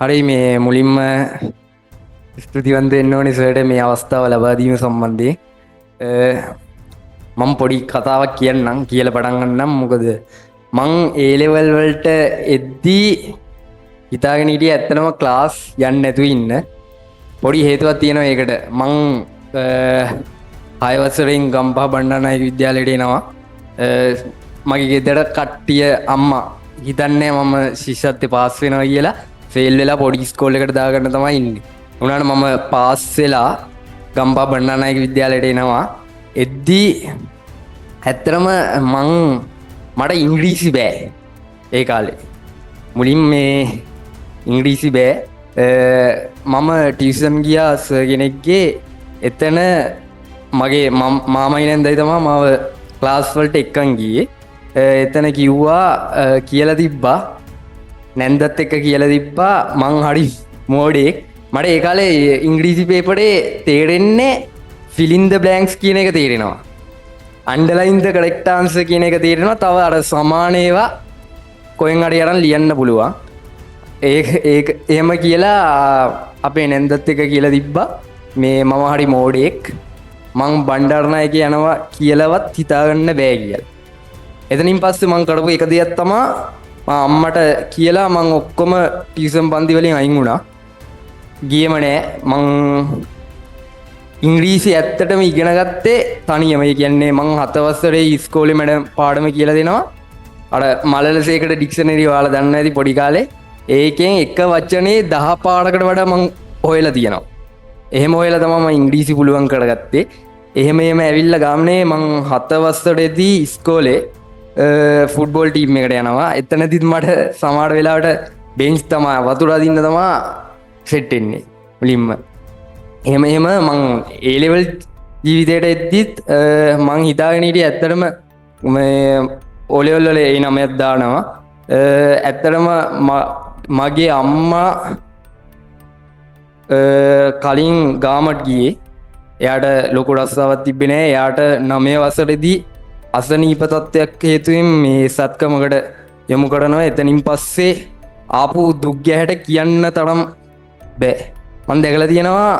හරි මේ මුලින්ම ස්තුතිවන්ත වෙන්න ඕනේ සර්ට මේ අවස්ථාව ලබා දීම සම්බන්ධයෙන්. මම පොඩි කතාවක් කියන්නම් කියලා පටන් ගන්නම්. මොකද මං A level වලට එද්දී හිතාගෙන හිටියේ ඇත්තටම ක්ලාස් යන්න නැතුව ඉන්න. පොඩි හේතුවක් තියෙනවා ඒකට. මං 6 වසරෙන් ගම්පහ බණ්ඩාරනායක විද්‍යාලයට එනවා. මගේ ගෙදර කට්ටිය අම්මා හිතන්නේ මම ශිෂ්‍යත්වයේ පාස් වෙනවා කියලා. ෆේල් වෙලා පොඩි ස්කෝල් එකට දාගන්න තමයි ඉන්නේ. උනාට මම පාස් වෙලා ගම්පහ බණ්ඩාරනායක විද්‍යාලයට එනවා. එද්දී ඇත්තටම මට ඉංග්‍රීසි බෑ ඒ කාලේ. මුලින් මේ ඉංග්‍රීසි බෑ. මම ටියුෂන් ගියා සර් කෙනෙක්ගේ. එතන මගේ මාමයි නැන්දයි තමයි මාව ක්ලාස් වලට එක්කන් ගියේ. එතන කිව්වා කියලා තිබ්බා නැන්දත් එක්ක කියලා තිබ්බා මං හරි මෝඩෙක්. මට ඒ කාලේ ඉංග්‍රීසි පේපරේ තේරෙන්නේ fill in the blanks කියන එක තේරෙනවා. underline the correct answer කියන එක තේරෙනවා. තව අර සමාන ඒවා කොහෙන් හරි අරන් ලියන්න පුළුවන්. ඒක එහෙම කියලා අපේ නැන්දත් එක්ක කියලා තිබ්බා මේ මම හරි මෝඩෙක්. මං බණ්ඩාරනායක යනවා කියලාවත් හිතාගන්න බෑ කියලා. එතනින් පස්සේ මං කරපු එක දෙයක් තමයි අම්මට කියලා මං ඔක්කොම ටියුෂන් පන්ති වලින් අයින් වුණා. ගියේම නෑ. මං ඉංග්‍රීසි ඇත්තටම ඉගෙන ගත්තේ තනියම. ඒ කියන්නේ මං 7 වසරේ ඉස්කෝලේ මැඩම් පාඩම කියලා දෙනවා. අර මලලසේකට ඩික්ෂනරි ඔයාලා දන්න ඇති පොඩි කාලේ. ඒකෙන් එක වචනේ 10 පාඩකට වඩා මං හොයලා තියෙනවා. එහෙම හොයලා තමයි මම ඉංග්‍රීසි පුළුවන් කරගත්තේ. එහෙම ඇවිල්ලා ගාමනේ මං 7 වසරේදී ඉස්කෝලේ ෆුට්බෝල් ටීම් එකට යනවා. එතනදිත් මට සමහර වෙලාවට බෙන්ච් තමයි වතුර අදින්න තමයි සෙට් වෙන්නේ මුලින්ම. එහෙම මං A level ජීවිතයට එද්දිත් මං හිතාගෙන හිටියේ ඇත්තටම මේ O level වල A9ක් දානවා. ඇත්තටම මගේ අම්මා කලින් ගාමට ගියේ. එයාට ලොකු රස්සාවක් තිබ්බේ නෑ. එයාට 9 වසරේදී අසනීප තත්ත්වයක් හේතුවෙන් මේ සත්කමකට යොමු කරනවා. එතනින් පස්සේ ආපු දුක් ගැහැට කියන්න තරම් බෑ. මම දැකලා තියෙනවා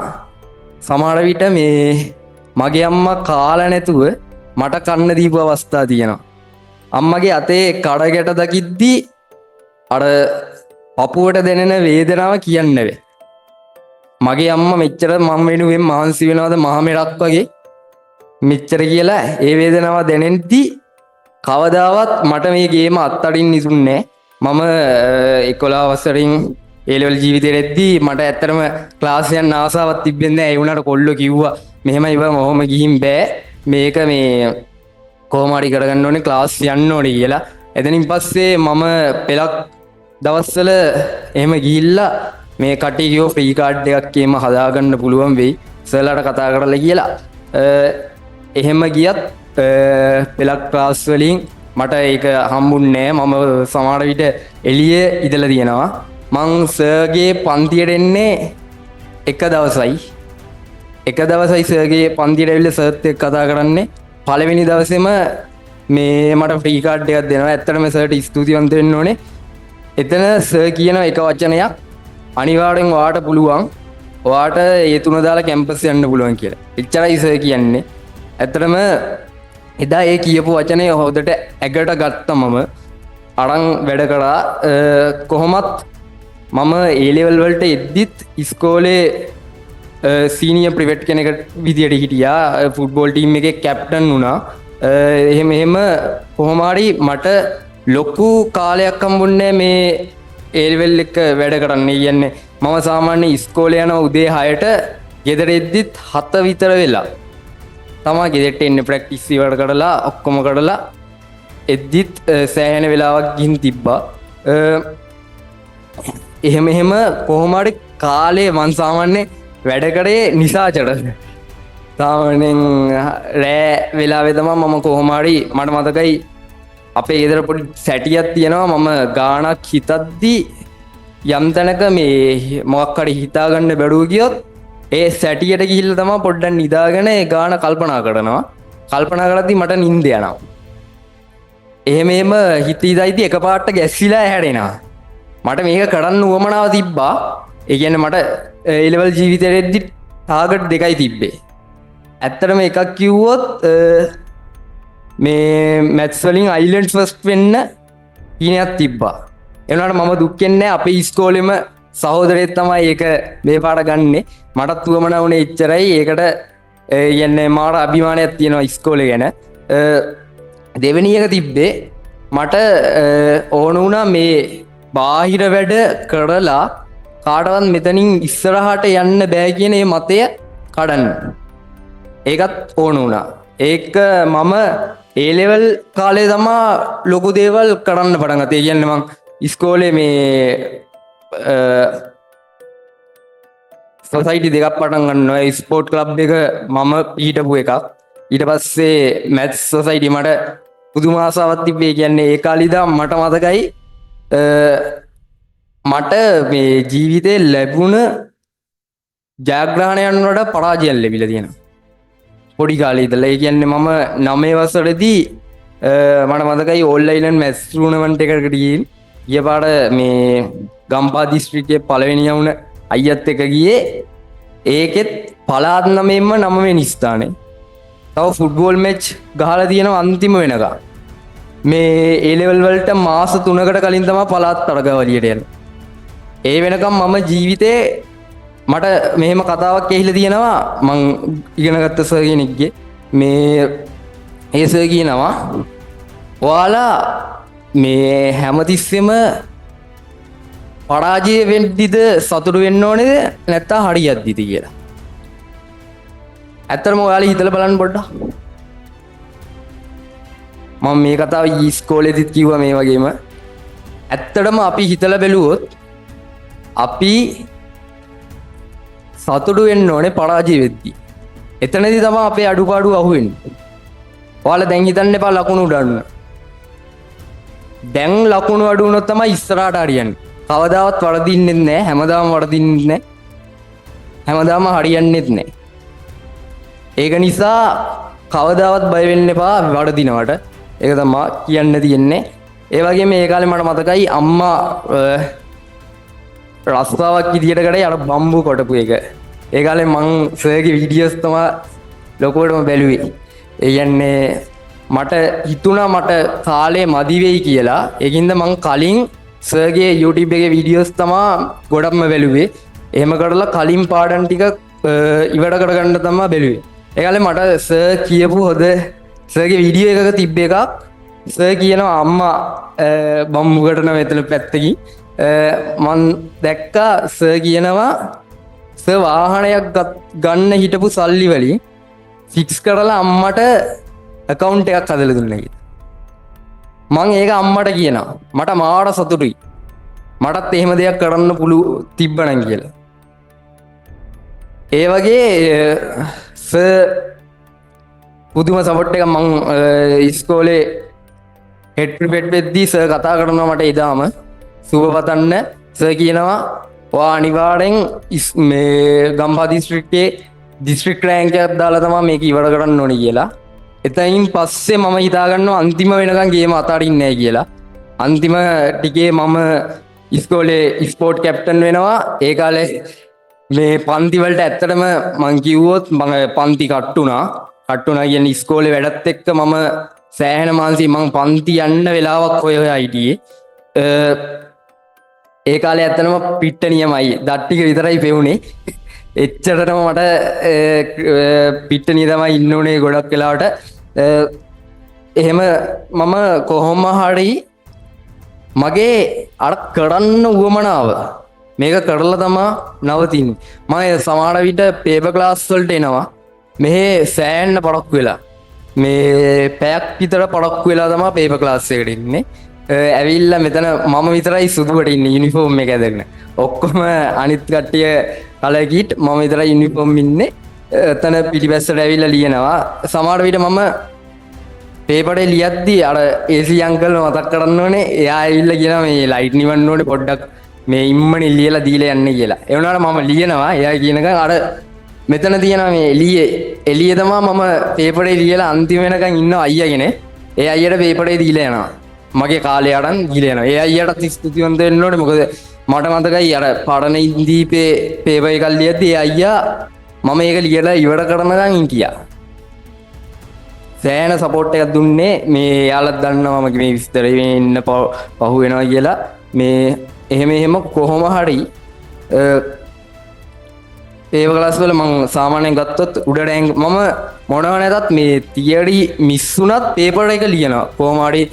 සමහර විට මේ මගේ අම්මා කාලා නැතුව මට කන්න දීපු අවස්ථා තියෙනවා. අම්මගේ අතේ කඩ ගැට දකිද්දී අර පපුවට දැනෙන වේදනාව කියන්න බෑ. මගේ අම්මා මෙච්චර මම වෙනුවෙන් මහන්සි වෙනවද මහ මෙරක් වගේ මෙච්චර කියලා ඒ වේදනාව දැනෙද්දී කවදාවත් මට මේ ගේම අත්අඩින්න ඉසුන්නේ නැහැ. මම 11 වසරින් A level ජීවිතේෙද්දී මට ඇත්තටම ක්ලාස් යන්න ආසාවක් තිබෙන්නේ නැහැ. ඒ වුණාට කොල්ලෝ කිව්වා මෙහෙමයි මොහොම ගිහින් බෑ. මේක මේ කොහොම හරි කරගන්න ඕනේ ක්ලාස් යන්න ඕනේ කියලා. එතනින් පස්සේ මම පෙලක් දවස්වල එහෙම ගිහිල්ලා මේ කට්ටිය කිව්ව ෆ්‍රී කාඩ් එකක් එහෙම හදාගන්න පුළුවන් වෙයි සර්ලාට කතා කරලා කියලා. එහෙම ගියත් පෙලක් ක්ලාස් වලින් මට ඒක හම්බුන්නේ නැහැ. මම සමහර විට එළියේ ඉඳලා තියෙනවා. මං සර්ගේ පන්තියට එන්නේ එක දවසයි සර්ගේ පන්තියට ඇවිල්ලා සර්ත් එක්ක කතා කරන්නේ. පළවෙනි දවසේම මේ මට ෆ්‍රී කාඩ් එකක් දෙනවා. ඇත්තටම සර්ට ස්තුතිවන්ත වෙන්න ඕනේ. එතන සර් කියන එක වචනයක් අනිවාර්යෙන් ඔයාට පුළුවන්. ඔයාට ඒ තුන දාලා කැම්පස් යන්න පුළුවන් කියලා. එච්චරයි සර් කියන්නේ. ඇත්තටම එදා ඒ කියපු වචනේ හොදට ඇගට ගත්තමම අරන් වැඩ කරා. කොහොමත් මම A level වලට එද්දිත් ඉස්කෝලේ සීනියර් ප්‍රිවෙට් කෙනෙක් විදියට හිටියා. ෆුට්බෝල් ටීම් එකේ කැප්ටන් වුණා. එහෙම කොහොම හරි මට ලොකු කාලයක් හම්බුන්නේ මේ A level එක වැඩ කරන්න. කියන්නේ මම සාමාන්‍ය ඉස්කෝලේ යන උදේ 6ට ගෙදර එද්දිත් 7 විතර වෙලා තමයි ගෙදරට එන්නේ. ප්‍රැක්ටිස් ඉවර කරලා ඔක්කොම කරලා එද්දිත් සෑහෙන වෙලාවක් ගිහින් තිබ්බා. එහෙම කොහොම හරි කාලේ මං සාමාන්‍ය වැඩ කරේ නිසාචට. සාමාන්‍යයෙන් රෑ වෙලාවේ තමයි මම කොහොම හරි මට මතකයි අපේ ගෙදර පොඩි සැටියක් තියෙනවා. මම ගානක් හිතද්දී යම් තැනක මේ මොකක් හරි හිතාගන්න බැරුව ගියොත් ඒ සැටියට ගිහිල්ලා තමයි පොඩ්ඩක් නිදාගෙන ඒ ගාන කල්පනා කරනවා. කල්පනා කරද්දී මට නිින්ද යනවා. එහෙම හිතීදයිති එකපාරට ගැස්සිලා හැරෙනවා. මට මේක කරන්න උවමනාව තිබ්බා. ඒ කියන්නේ මට A-level ජීවිතේෙදි ටාගට් දෙකයි තිබ්බේ. ඇත්තටම එකක් කිව්වොත් මේ මැත්ස් වලින් අයිලන්ඩ්ස් ෆස්ට් වෙන්න හීනයක් තිබ්බා. ඒ වුණාට මම දුක් වෙන්නේ නැහැ. අපේ ඉස්කෝලේම සහෝදරයෙක් තමයි ඒක මේ පාඩ ගන්නෙ. මටත් උවමනා වුණේ එච්චරයි. ඒකට කියන්නේ මාට අභිමානයක් තියෙනවා ඉස්කෝලේ ගැන. දෙවෙනි එක තිබ්බේ මට ඕන වුණා මේ බාහිර වැඩ කරලා කාටවත් මෙතනින් ඉස්සරහට යන්න බෑ කියන මේ මතය කඩන්න. ඒකත් ඕන වුණා. ඒක මම A-level කාලේ තමා ලොකු දේවල් කරන්න පටන් ගත්තා. ඒ කියන්නේ මං ඉස්කෝලේ මේ සොසයිටි දෙකක් පටන් ගන්නවා. ස්පෝර්ට් ක්ලබ් එක මම ඊටපු එකක්. ඊට පස්සේ මැත්ස් සොසයිටි මට පුදුම ආසාවක් තිබ්බේ. කියන්නේ ඒ කාලේ ඉඳන් මට මතකයි මට මේ ජීවිතේ ලැබුණ ජයග්‍රහණයන් වලට පරාජයන් ලැබිලා තියෙනවා. පොඩි කාලේ ඉඳලා. ඒ කියන්නේ මම 9 වසරේදී මට මතකයි ඕල් අයිලන්ඩ් මැත්ස් ටූර්නමන්ට් එකකට ගිය පාර මේ ගම්පා දිස්ත්‍රික්කයේ පළවෙනි වුණ අයියත් එක ගියේ. ඒකෙත් පළාත් 9ෙන්ම 9 වෙනි ස්ථානේ. තව ෆුට්බෝල් මැච් ගහලා තියෙනවා අන්තිම වෙනකම්. මේ A-level වලට මාස 3කට කලින් තමයි පළාත් තරගාවලියට යන්නේ. ඒ වෙනකම් මම ජීවිතේ මට මෙහෙම කතාවක් ඇහිලා තියෙනවා. මං ඉගෙන ගත්ත සර් කෙනෙක්ගේ මේ ඒ සර් කියනවා ඔයාලා මේ හැමතිස්සෙම පරාජය වෙද්දිද සතුටු වෙන්න ඕනේද නැත්නම් හරියද්දිද කියලා. ඇත්තටම ඔයාලා හිතලා බලන්න පොඩ්ඩක්. මම මේ කතාව ඉස්කෝලේදීත් කිව්වා මේ වගේම. ඇත්තටම අපි හිතලා බැලුවොත් අපි සතුටු වෙන්න ඕනේ පරාජය වෙද්දී. එතනදී තමයි අපේ අඩුපාඩු අහුවෙන්නේ. ඔයාලා දැන් හිතන්න එපා ලකුණු උඩන්න. දැන් ලකුණු අඩු වුණොත් තමයි ඉස්සරහට හරියන්නේ. කවදාවත් වරදින්නෙත් නැහැ. හැමදාම වරදින්නෙත් නැහැ. හැමදාම හරියන්නෙත් නැහැ. ඒක නිසා කවදාවත් බය වෙන්න එපා වරදිනවට. ඒක තමයි කියන්න තියෙන්නේ. ඒ වගේම මේ කාලේ මට මතකයි අම්මා රස්තාවක් විදියට කරේ අර බම්බු කොටපු එක. ඒ කාලේ මං සර්ගේ වීඩියෝස් තමයි ලොකුවටම බැලුවේ. ඒ කියන්නේ මට හිතුණා මට කාලේ මදි වෙයි කියලා. ඒකින්ද මං කලින් සර්ගේ YouTube එකේ වීඩියෝස් තමයි ගොඩක්ම බැලුවේ. එහෙම කරලා කලින් පාඩම් ටික ඉවර කරගන්න තමයි බැලුවේ. ඒ කාලේ මට සර් කියපු හොද සර්ගේ වීඩියෝ එකක තිබ්බ එකක්. සර් කියනවා අම්මා බම්බුකට මෙතන පැත්තකින් මන් දැක්කා සර් කියනවා සර් වාහනයක් ගන්න හිටපු සල්ලි වලින් ෆික්ස් කරලා අම්මට account එකක් හදලා දුන්නා කියලා. මං ඒක අම්මට කියනවා. මට මාවට සතුටුයි. මටත් එහෙම දෙයක් කරන්න තිබ්බනම් කියලා. ඒ වගේ සර් පුදුම සපෝට් එකක් මං ඉස්කෝලේ හෙඩ් ප්‍රිපෙට් වෙද්දී සර් කතා කරනවා මට එදාම සුබ පතන්න. සර් කියනවා ඔයා අනිවාර්යෙන් මේ ගම්පහ දිස්ත්‍රික්කයේ දිස්ත්‍රික් රෑන්ක් එකක් දාලා තමයි මේක ඉවර කරන්න ඕනේ කියලා. එතනින් පස්සේ මම හිතාගන්නවා අන්තිම වෙනකන් ගේම අතාරින්නේ නැහැ කියලා. අන්තිම ටිකේ මම ඉස්කෝලේ ස්පෝර්ට් කැප්ටන් වෙනවා. ඒ කාලේ මේ පන්ති වලට ඇත්තටම මං කිව්වොත් මම පන්ති කට්ටුණා කියන්නේ ඉස්කෝලේ වැඩත් එක්ක මම සෑහෙන මාන්සි මං පන්ති යන්න වෙලාවක් හොය හිටියේ. ඒ කාලේ ඇත්තටම පිට්ට නියමයි. දත් ටික විතරයි පෙවුනේ. එච්චරටම මට පිට්ටනිය තමයි ඉන්න ඕනේ ගොඩක් වෙලාවට. එහෙම මම කොහොම හරි මගේ අර කරන්න උවමනාව මේක කරලා තමා නවතින්නේ. මම සමහර විට පේපර් ක්ලාස් වලට එනවා. මෙහෙ සෑහෙන්න පරක්කු වෙලා මේ පැයක් විතර පරක්කු වෙලා තමයි පේපර් ක්ලාස් එකට ඉන්නේ. ඇවිල්ලා මෙතන මම විතරයි සුදුවට ඉන්නේ යුනිෆෝම් එක ඇඳගෙන. ඔක්කොම අනිත් කට්ටිය කලකිට මම විතරයි යුනිෆෝම් ඉන්නේ. එතන පිටිපස්සට ඇවිල්ලා ලියනවා. සමහර විට මම පේපරේ ලියද්දි අර AC අංකල් මතක් කරන්න ඕනේ. එයා ඇවිල්ලා කියනවා මේ ලයිට් නිවන්න ඕනේ පොඩ්ඩක් මේ ඉම්මනේ ලියලා දීලා යන්නේ කියලා. ඒ වුණාට මම ලියනවා. එයා කියනකන් අර මෙතන තියෙනවා මේ එළිය තමයි මම පේපරේ ලියලා අන්තිම වෙනකන් ඉන්න අයියාගෙන. ඒ අයියට පේපරේ දීලා යනවා. මගේ කාලය අරන් ගිලෙනවා. ඒ අයියට ස්තුතිවන්ත වෙන්න ඕනේ. මොකද මට මතකයි අර පාඩන ඉන්දීපේ පේපර් එකක් ලියද්දී අයියා මම ඒක ලියලා ඉවර කරනකන් හිටියා. සෑහෙන සපෝට් එකක් දුන්නේ. මේ යාළුවත් දන්නවා මගේ මේ විස්තර වෙන්න පහු වෙනවා කියලා. මේ එහෙම කොහොම හරි පේපර් ක්ලාස් වල මම සාමාන්‍යයෙන් ගත්තොත් උඩ රෑන්ක් මම මොනවා නැතත් මේ තියරි මිස් වුණත් පේපර් එක ලියනවා. කොහොම හරි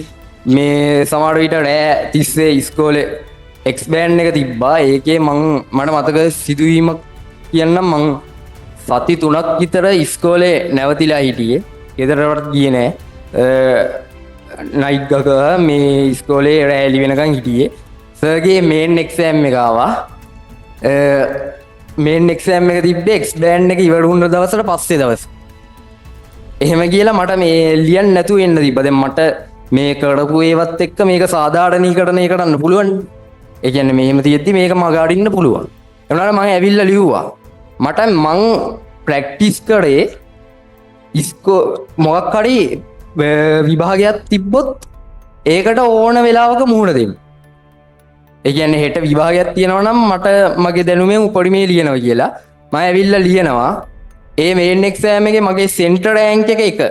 මේ සමහර විට රෑ 30 ඉස්කෝලේ එක්ස් බෑන්ඩ් එක තිබ්බා. ඒකේ මට මතක සිදුවීමක් කියන්නම්. මං සති 3ක් විතර ඉස්කෝලේ නැවතිලා හිටියේ. ගෙදරට ගියේ නෑ. නයිට් ගක මේ ඉස්කෝලේ රෑ එළි වෙනකන් හිටියේ. සර්ගේ මේන් එක්සෑම් එක ආවා. මේන් එක්සෑම් එක තිබ්බේ එක්ස් බෑන්ඩ් එක ඉවර වුණ දවසට පස්සේ දවස්. එහෙම කියලා මට මේ ලියන්න නැතුව එන්න තිබ්බා. දැන් මට මේ කරපු ඒවත් එක්ක මේක සාධාරණීකරණය කරන්න පුළුවන්. ඒ කියන්නේ මෙහෙම තියෙද්දි මේක මගහරින්න පුළුවන්. ඒ වුණාට මම ඇවිල්ලා ලිව්වා. මං ප්‍රැක්ටිස් කරේ මොකක් හරි විභාගයක් තිබ්බොත් ඒකට ඕන වෙලාවක මුහුණ දෙන්න. ඒ කියන්නේ හෙට විභාගයක් තියෙනවා නම් මට මගේ දැනුමෙන් උපරිමේ ලියනවා කියලා මම ඇවිල්ලා ලියනවා. ඒ මේන් එක්සෑම් එකේ මගේ සෙන්ටර් රෑන්ක් එක 1.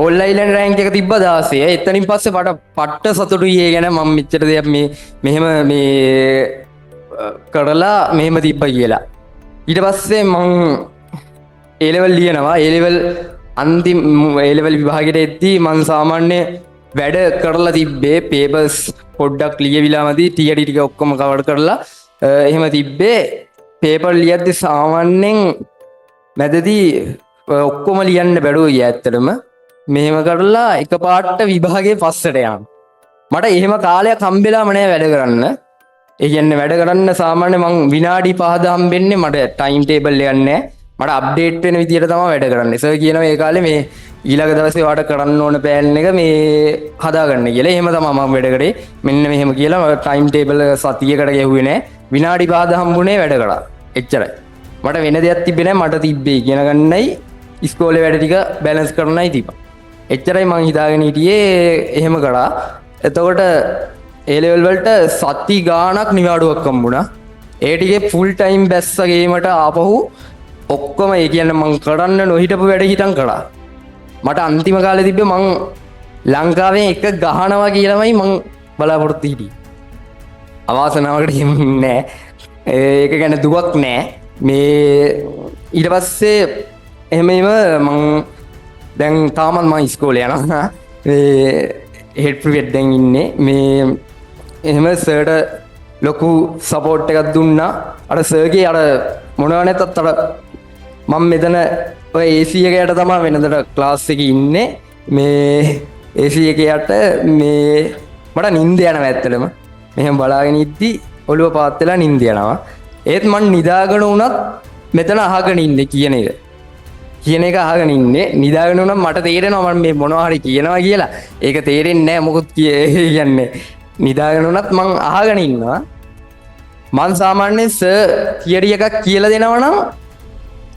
ඕල් අයිලන්ඩ් රෑන්ක් එක තිබ්බ 16. එතනින් පස්සේ පට්ට සතුටුයි ඒ ගැන. මම මෙච්චර දෙයක් මෙහෙම කරලා මෙහෙම තිබ්බා කියලා. ඊට පස්සේ මං A level ලියනවා. A level අන්තිම A level විභාගෙට එද්දී මං සාමාන්‍ය වැඩ කරලා තිබ්බේ පේපර්ස් පොඩ්ඩක් ලියවිලාමදී තියරි ටික ඔක්කොම කවර් කරලා එහෙම තිබ්බේ. පේපර් ලියද්දි සාමාන්‍යයෙන් මැදදී ඔක්කොම ලියන්න බැරුව ගියා ඇත්තටම. මෙහෙම කරලා එකපාරට විභාගේ පස්සට යනවා. මට එහෙම කාලයක් හම්බෙලාම නෑ වැඩ කරන්න. ඒ කියන්නේ වැඩ කරන්න සාමාන්‍ය මං විනාඩි 5ද හම්බෙන්නේ. මට ටයිම් ටේබල් එකක් නෑ. මට අප්ඩේට් වෙන විදියට තමයි වැඩ කරන්නේ. සර් කියනවා ඒ කාලේ මේ ඊළඟ දවසේ වාට කරන්න ඕන ප්ලෑන් එක මේ හදාගන්න කියලා. එහෙම තමයි මම වැඩ කරේ. මෙන්න මෙහෙම කියලා ටයිම් ටේබල් සතියකට ගෙවුවේ නෑ. විනාඩි 5ද හම්බුනේ වැඩ කරා. එච්චරයි. මට වෙන දෙයක් තිබ්බේ නෑ. මට තිබ්බේ ඉගෙන ගන්නයි ඉස්කෝලේ වැඩ ටික බැලන්ස් කරන්නයි තිබ්බා. එච්චරයි මං හිතාගෙන හිටියේ. එහෙම කරා. එතකොට A level වලට සති ගාණක් නිවාඩුවක් හම්බුණා. ඒ ටිකේ ෆුල් ටයිම් බැස්ස ගේමට ආපහු ඔක්කොම ඒ කියන්නේ මං කරන්න නොහිටපු වැඩ හිටන් කළා. මට අන්තිම කාලේ තිබ්බේ මං ලංකාවේ එක ගහනවා කියලාමයි මං බලාපොරොත්තු හිටියේ. අවාසනාවකට එහෙම නෑ. ඒක ගැන දුවක් නෑ. මේ ඊට පස්සේ එහෙම මං දැන් තාමත් මං ඉස්කෝලේ යනවා. හෙඩ් ප්‍රිවෙට් දැන් ඉන්නේ. මේ එහෙම සර්ට ලොකු සපෝට් එකක් දුන්නා. අර සර්ගේ අර මොනවා නැතත් අර මම මෙතන ඔය AC එක යට තමයි වෙනදට ක්ලාස් එකේ ඉන්නේ. මේ AC එක යට මේ මට නිින්ද යනවා ඇත්තටම. මෙහෙම බලාගෙන ඉද්දි ඔළුව පාත් වෙලා නිින්ද යනවා. ඒත් මං නිදාගෙන වුණත් මෙතන අහගෙන ඉන්නේ කියන එක අහගෙන ඉන්නේ. නිදාගෙන වුණත් මට තේරෙනවා මම මේ මොනවා හරි කියනවා කියලා. ඒක තේරෙන්නේ නැහැ මොකොත් කියන්නේ. නිදාගෙන වුණත් මං අහගෙන ඉන්නවා. මං සාමාන්‍යයෙන් සර් තියරි එකක් කියලා දෙනවා නම්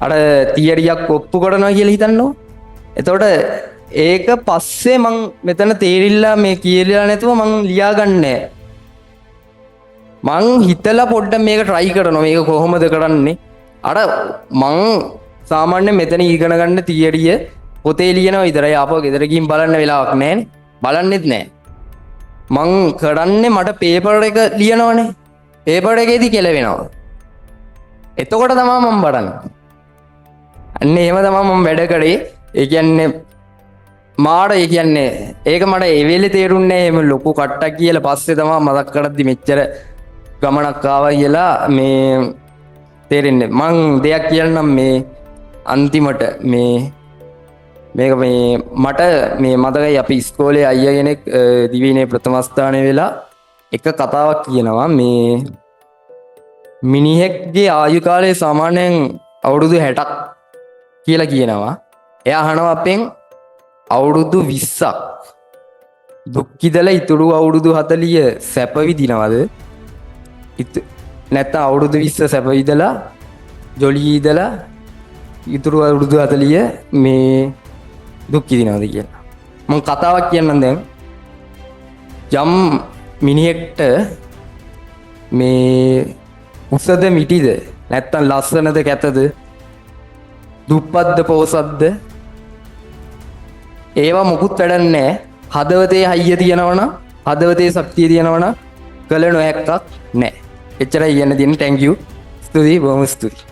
අර තියරියක් ඔප්පු කරනවා කියලා හිතන්නෝ. එතකොට ඒක පස්සේ මං මෙතන තේරිලා මේ කියලා නැතුව මං ලියාගන්නේ. මං හිතලා පොඩ්ඩක් මේක try කරනවා. මේක කොහොමද කරන්නේ? අර මං සාමාන්‍යයෙන් මෙතන ඉගෙන ගන්න තියරිය පොතේ ලියනවා විතරයි. ආපහු ගෙදර ගිහින් බලන්න වෙලාවක් නැහැනේ. බලන්නෙත් නැහැ. මං කරන්නේ මට පේපර් එක ලියනවනේ. පේපර් එකේදී කෙලවෙනවා. එතකොට තමයි මම බලන්නේ. අන්න එහෙම තමයි මම වැඩ කරේ. ඒ කියන්නේ මාඩ ඒ කියන්නේ ඒක මට ඒ වෙලේ තේරුන්නේ නැහැ. එහෙම ලොකු කට්ටක් කියලා පස්සේ තමයි මතක් කරද්දි මෙච්චර ගමනක් ආවා කියලා මේ තේරෙන්නේ. මං දෙයක් කියන්නම් මේ අන්තිමට මේක මේ මට මේ මතකයි අපි ඉස්කෝලේ අයියා කෙනෙක් දිවයිනේ ප්‍රථම ස්ථානයේ වෙලා එක කතාවක් කියනවා. මේ මිනිහෙක්ගේ ආයු කාලය සාමාන්‍යයෙන් අවුරුදු 60ක් කියලා කියනවා. එයා අහනවා අපෙන් අවුරුදු 20ක් දුක් විඳලා ඉතුරු අවුරුදු 40 සැප විඳිනවද? නැත්නම් අවුරුදු 20 සැප විඳලා ජොලි ඉඳලා ඉතුරු අවුරුදු 40 මේ දුක් විඳිනවද කියලා. මම කතාවක් කියන්නම් දැන්. යම් මිනිහෙක්ට මේ උසද මිටිද නැත්තම් ලස්සනද කැතද දුප්පත්ද පෝසත්ද ඒවා මොකුත් වැඩක් නැහැ. හදවතේ හයිය තියෙනවනම් හදවතේ ශක්තිය තියෙනවනම් කළ නොහැක්කක් නැහැ. එච්චරයි කියන්න තියෙන්නේ. thank you. ස්තුතියි බොහොම ස්තුතියි.